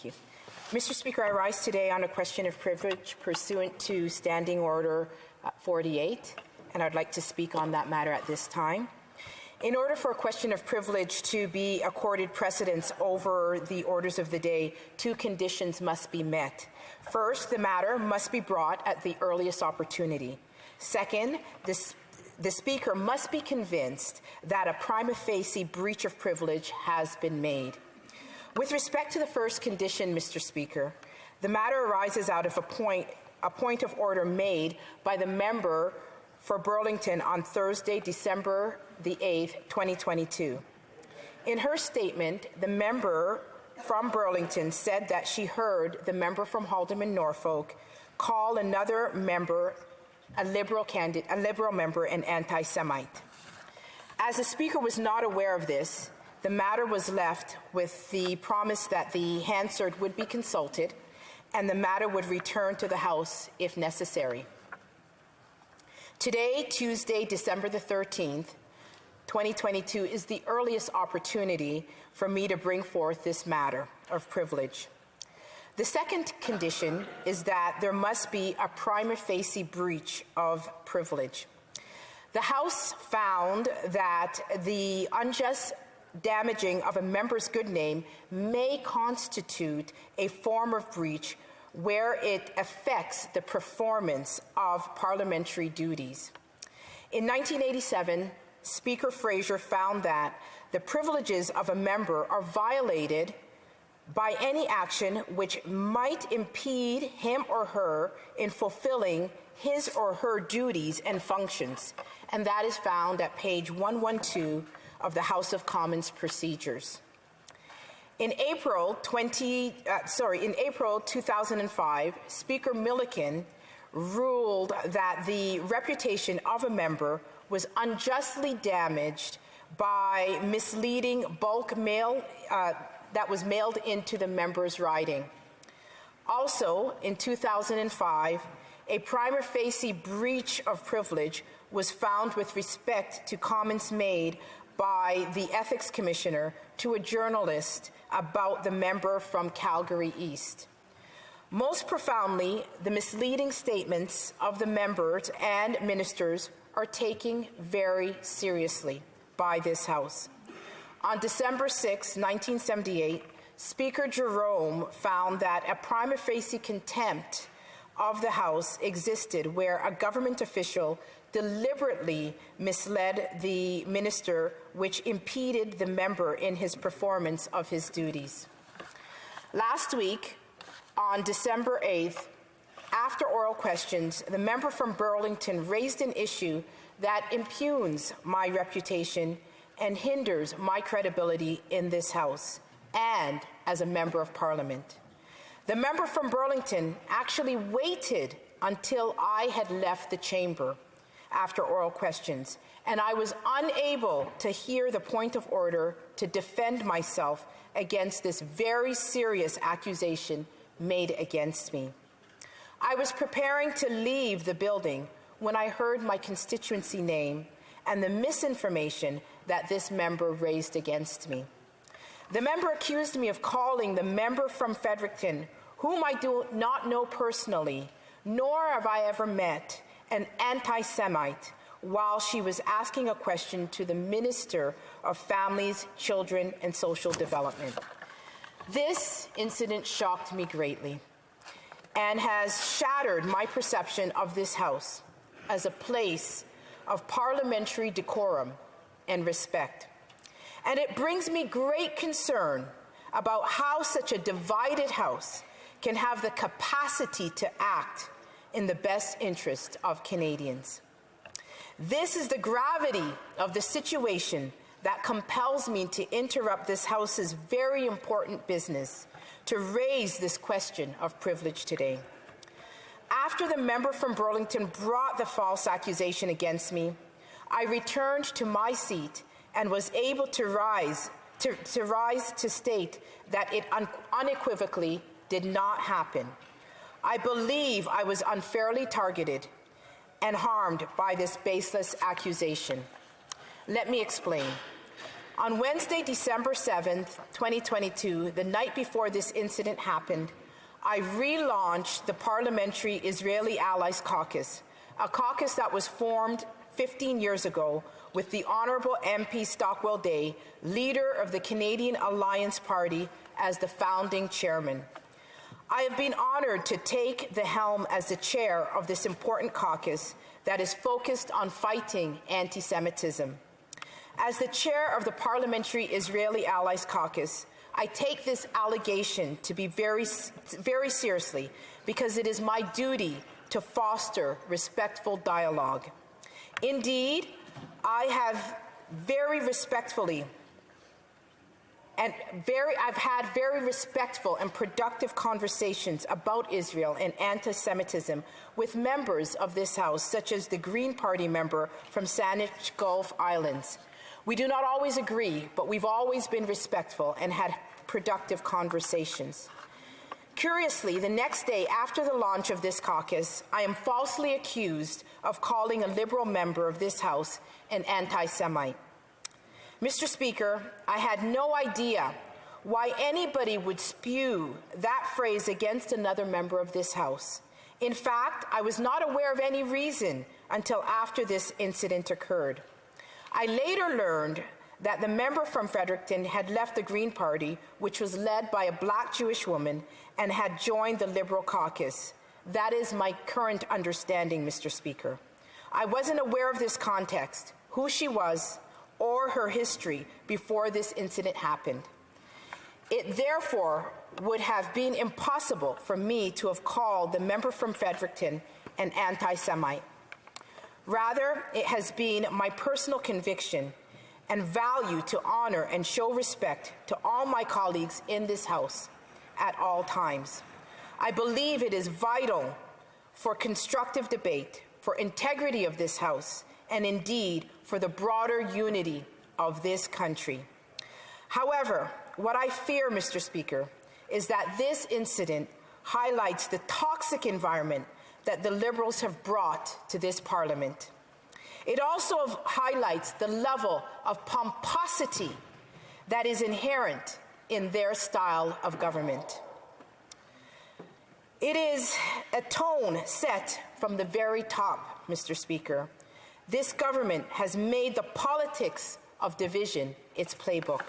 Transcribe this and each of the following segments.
Thank you. Mr. Speaker, I rise today on a question of privilege pursuant to Standing Order 48, and I'd like to speak on that matter at this time. In order for a question of privilege to be accorded precedence over the orders of the day, two conditions must be met. First, the matter must be brought at the earliest opportunity. Second, the Speaker must be convinced that a prima facie breach of privilege has been made. With respect to the first condition, Mr. Speaker, the matter arises out of a point of order made by the member for Burlington on Thursday, December the 8th, 2022. In her statement, the member from Burlington said that she heard the member from Haldeman, Norfolk, call another member a liberal member an anti-Semite. As the Speaker was not aware of this, the matter was left with the promise that the Hansard would be consulted and the matter would return to the House if necessary. Today, Tuesday, December the 13th, 2022, is the earliest opportunity for me to bring forth this matter of privilege. The second condition is that there must be a prima facie breach of privilege. The House found that the unjust damaging of a member's good name may constitute a form of breach where it affects the performance of parliamentary duties. In 1987, Speaker Fraser found that the privileges of a member are violated by any action which might impede him or her in fulfilling his or her duties and functions, and that is found at page 112 of the House of Commons procedures. In April 2005, Speaker Milliken ruled that the reputation of a member was unjustly damaged by misleading bulk mail that was mailed into the member's riding. Also, in 2005, a prima facie breach of privilege was found with respect to comments made by the Ethics Commissioner to a journalist about the member from Calgary East. Most profoundly, the misleading statements of the members and ministers are taken very seriously by this House. On December 6, 1978, Speaker Jerome found that a prima facie contempt of the House existed where a government official deliberately misled the minister, which impeded the member in his performance of his duties. Last week, on December 8th, after oral questions, the member from Burlington raised an issue that impugns my reputation and hinders my credibility in this House and as a member of Parliament. The member from Burlington actually waited until I had left the chamber after oral questions, and I was unable to hear the point of order to defend myself against this very serious accusation made against me. I was preparing to leave the building when I heard my constituency name and the misinformation that this member raised against me. The member accused me of calling the member from Fredericton, whom I do not know personally, nor have I ever met, an anti-Semite, while she was asking a question to the Minister of Families, Children, and Social Development. This incident shocked me greatly and has shattered my perception of this House as a place of parliamentary decorum and respect. And it brings me great concern about how such a divided House can have the capacity to act in the best interest of Canadians. This is the gravity of the situation that compels me to interrupt this House's very important business to raise this question of privilege today. After the member from Burlington brought the false accusation against me, I returned to my seat and was able to rise to state that it unequivocally did not happen. I believe I was unfairly targeted and harmed by this baseless accusation. Let me explain. On Wednesday, December 7th, 2022, the night before this incident happened, I relaunched the Parliamentary Israeli Allies Caucus, a caucus that was formed 15 years ago with the Honourable MP Stockwell Day, leader of the Canadian Alliance Party, as the founding chairman. I have been honoured to take the helm as the chair of this important caucus that is focused on fighting anti-Semitism. As the chair of the Parliamentary Israeli Allies Caucus, I take this allegation to be very seriously because it is my duty to foster respectful dialogue. Indeed, I have I've had very respectful and productive conversations about Israel and anti-Semitism with members of this House, such as the Green Party member from Saanich Gulf Islands. We do not always agree, but we've always been respectful and had productive conversations. Curiously, the next day after the launch of this caucus, I am falsely accused of calling a Liberal member of this House an anti-Semite. Mr. Speaker, I had no idea why anybody would spew that phrase against another member of this House. In fact, I was not aware of any reason until after this incident occurred. I later learned that the member from Fredericton had left the Green Party, which was led by a Black Jewish woman, and had joined the Liberal caucus. That is my current understanding, Mr. Speaker. I wasn't aware of this context, who she was, or her history before this incident happened. It therefore would have been impossible for me to have called the member from Fredericton an anti-Semite. Rather, it has been my personal conviction and value to honor and show respect to all my colleagues in this House at all times. I believe it is vital for constructive debate, for integrity of this House, and indeed for the broader unity of this country. However, what I fear, Mr. Speaker, is that this incident highlights the toxic environment that the Liberals have brought to this Parliament. It also highlights the level of pomposity that is inherent in their style of government. It is a tone set from the very top, Mr. Speaker. This government has made the politics of division its playbook.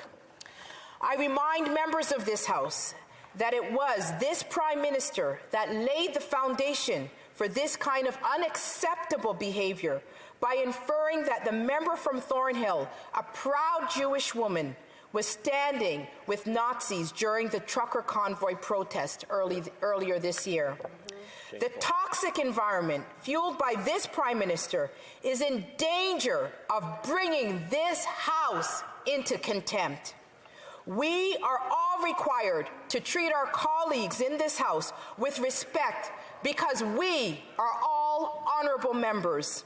I remind members of this House that it was this Prime Minister that laid the foundation for this kind of unacceptable behavior by inferring that the member from Thornhill, a proud Jewish woman, was standing with Nazis during the trucker convoy protest earlier this year. The toxic environment fueled by this Prime Minister is in danger of bringing this House into contempt. We are all required to treat our colleagues in this House with respect because we are all honourable members.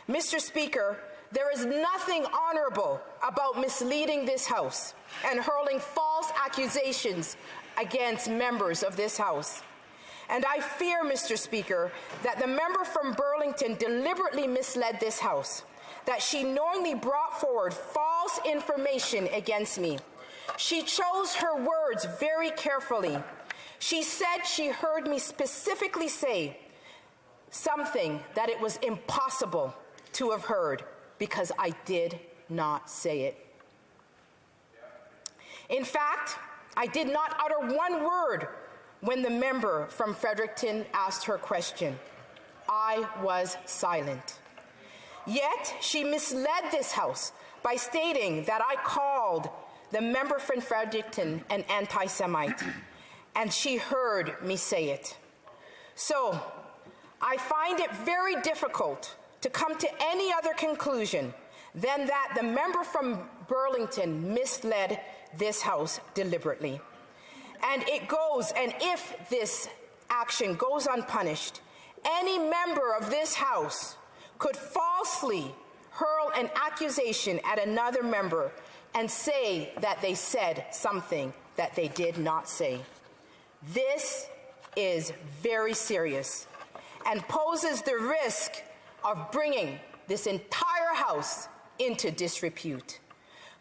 Mr. Speaker, there is nothing honourable about misleading this House and hurling false accusations against members of this House. And I fear, Mr. Speaker, that the member from Burlington deliberately misled this House, that she knowingly brought forward false information against me. She chose her words very carefully. She said she heard me specifically say something that it was impossible to have heard because I did not say it. In fact, I did not utter one word when the member from Fredericton asked her question. I was silent. Yet she misled this House by stating that I called the member from Fredericton an anti-Semite, and she heard me say it. So I find it very difficult to come to any other conclusion than that the member from Burlington misled this House deliberately. And if this action goes unpunished, any member of this House could falsely hurl an accusation at another member and say that they said something that they did not say. This is very serious and poses the risk of bringing this entire House into disrepute.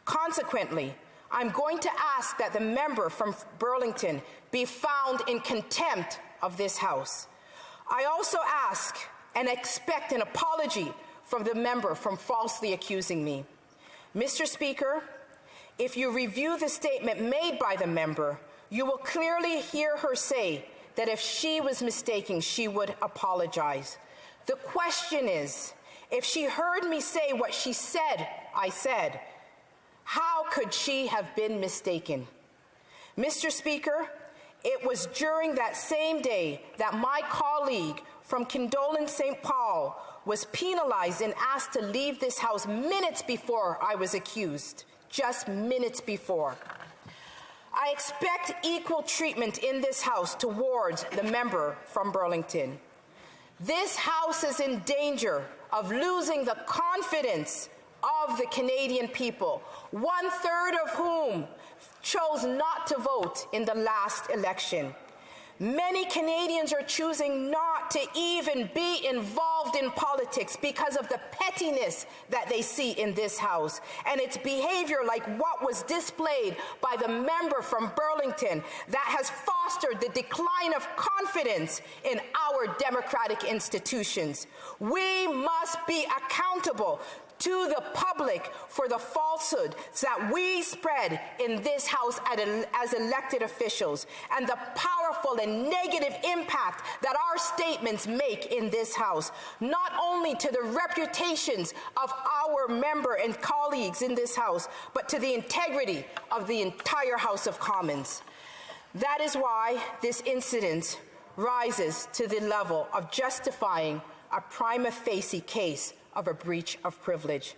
Consequently, I'm going to ask that the member from Burlington be found in contempt of this House. I also ask and expect an apology from the member from falsely accusing me. Mr. Speaker, if you review the statement made by the member, you will clearly hear her say that if she was mistaken, she would apologize. The question is, if she heard me say what she said I said, how could she have been mistaken? Mr. Speaker, it was during that same day that my colleague from Condolence St. Paul was penalized and asked to leave this House minutes before I was accused, just minutes before. I expect equal treatment in this House towards the member from Burlington. This House is in danger of losing the confidence of the Canadian people, 1/3 of whom chose not to vote in the last election. Many Canadians are choosing not to even be involved in politics because of the pettiness that they see in this House and its behavior like what was displayed by the member from Burlington that has fostered the decline of confidence in our democratic institutions. We must be accountable to the public for the falsehoods that we spread in this House as elected officials and the powerful and negative impact that our statements make in this House, not only to the reputations of our member and colleagues in this House, but to the integrity of the entire House of Commons. That is why this incident rises to the level of justifying a prima facie case of a breach of privilege.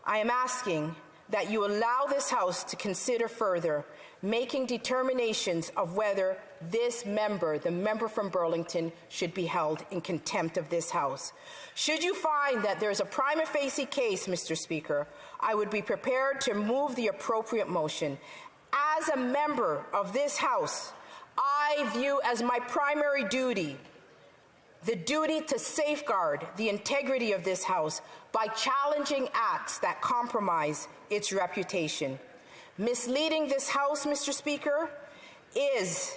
I am asking that you allow this House to consider further making determinations of whether this member, the member from Burlington, should be held in contempt of this House. Should you find that there is a prima facie case, Mr. Speaker, I would be prepared to move the appropriate motion. As a member of this House, I view as my primary duty the duty to safeguard the integrity of this House by challenging acts that compromise its reputation. Misleading this House, Mr. Speaker, is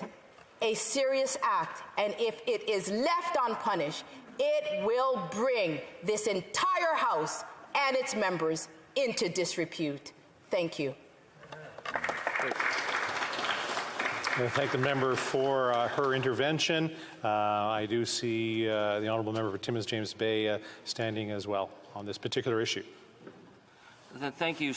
a serious act, and if it is left unpunished, it will bring this entire House and its members into disrepute. Thank you. I thank the member for her intervention. I do see the honourable member for Timmins James Bay standing as well on this particular issue. Thank you,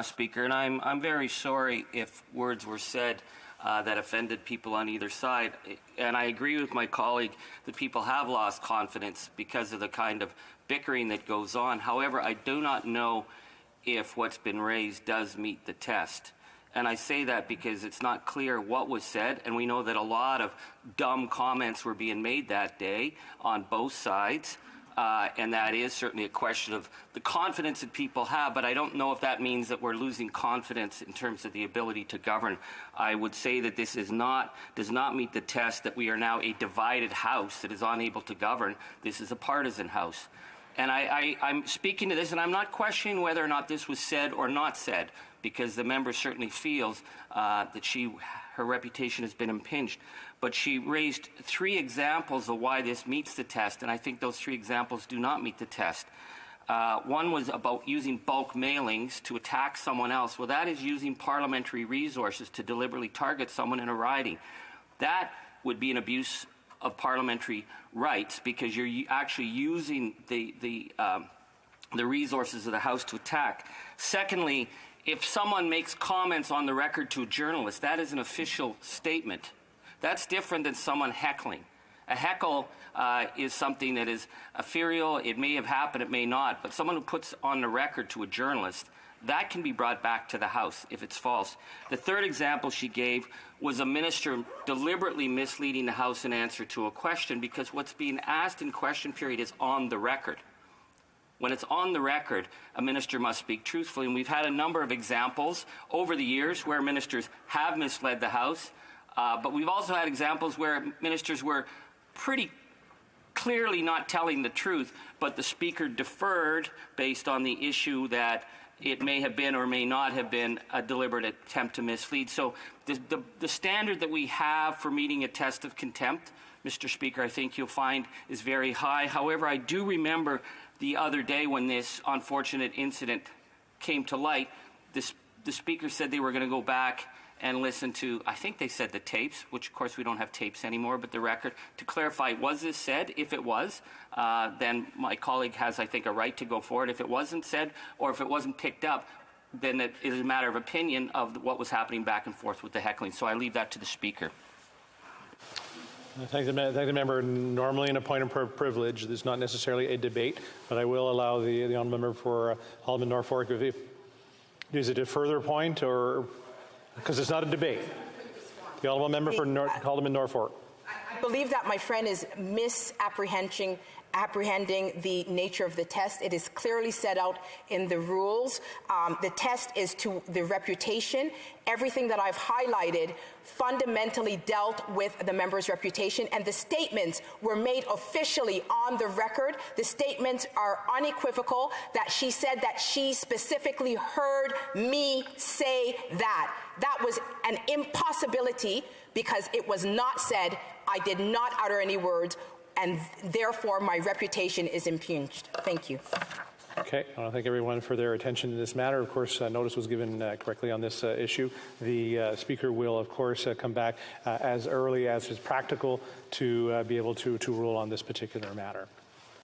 Speaker. And I'm very sorry if words were said that offended people on either side. And I agree with my colleague that people have lost confidence because of the kind of bickering that goes on. However, I do not know if what's been raised does meet the test. And I say that because it's not clear what was said, and we know that a lot of dumb comments were being made that day on both sides, and that is certainly a question of the confidence that people have, but I don't know if that means that we're losing confidence in terms of the ability to govern. I would say that this does not meet the test, that we are now a divided House that is unable to govern. This is a partisan House. And I'm speaking to this, and I'm not questioning whether or not this was said or not said, because the member certainly feels that her reputation has been impinged. But she raised 3 examples of why this meets the test, and I think those 3 examples do not meet the test. One was about using bulk mailings to attack someone else. Well, that is using parliamentary resources to deliberately target someone in a riding. That would be an abuse of parliamentary rights, because you're actually using the resources of the House to attack. Secondly, if someone makes comments on the record to a journalist, that is an official statement. That's different than someone heckling. A heckle is something that is ethereal. It may have happened, it may not. But someone who puts on the record to a journalist, that can be brought back to the House if it's false. The third example she gave was a minister deliberately misleading the House in answer to a question, because what's being asked in question period is on the record. When it's on the record, a minister must speak truthfully. And we've had a number of examples over the years where ministers have misled the House, but we've also had examples where ministers were pretty clearly not telling the truth, but the Speaker deferred based on the issue that it may have been or may not have been a deliberate attempt to mislead. So the standard that we have for meeting a test of contempt, Mr. Speaker, I think you'll find is very high. However, I do remember the other day when this unfortunate incident came to light, the Speaker said they were going to go back and listen to, I think they said the tapes, which of course we don't have tapes anymore, but the record, to clarify, was this said? If it was, then my colleague has, I think, a right to go forward. If it wasn't said, or if it wasn't picked up, then it is a matter of opinion of what was happening back and forth with the heckling. So I leave that to the Speaker. Thank the member. Normally in a point of privilege, there's not necessarily a debate, but I will allow the honourable member for Alderman Norfolk, is it a further point, or because it's not a debate? The honourable member for Alderman Norfolk. I believe that my friend is misapprehending the nature of the test. It is clearly set out in the rules. The test is to the reputation. Everything that I've highlighted fundamentally dealt with the member's reputation, and the statements were made officially on the record. The statements are unequivocal that she said that she specifically heard me say that. That was an impossibility because it was not said. I did not utter any words, and therefore my reputation is impugned. Thank you. Okay, I want to thank everyone for their attention to this matter. Of course, notice was given correctly on this issue. The Speaker will, of course, come back as early as is practical to be able to rule on this particular matter.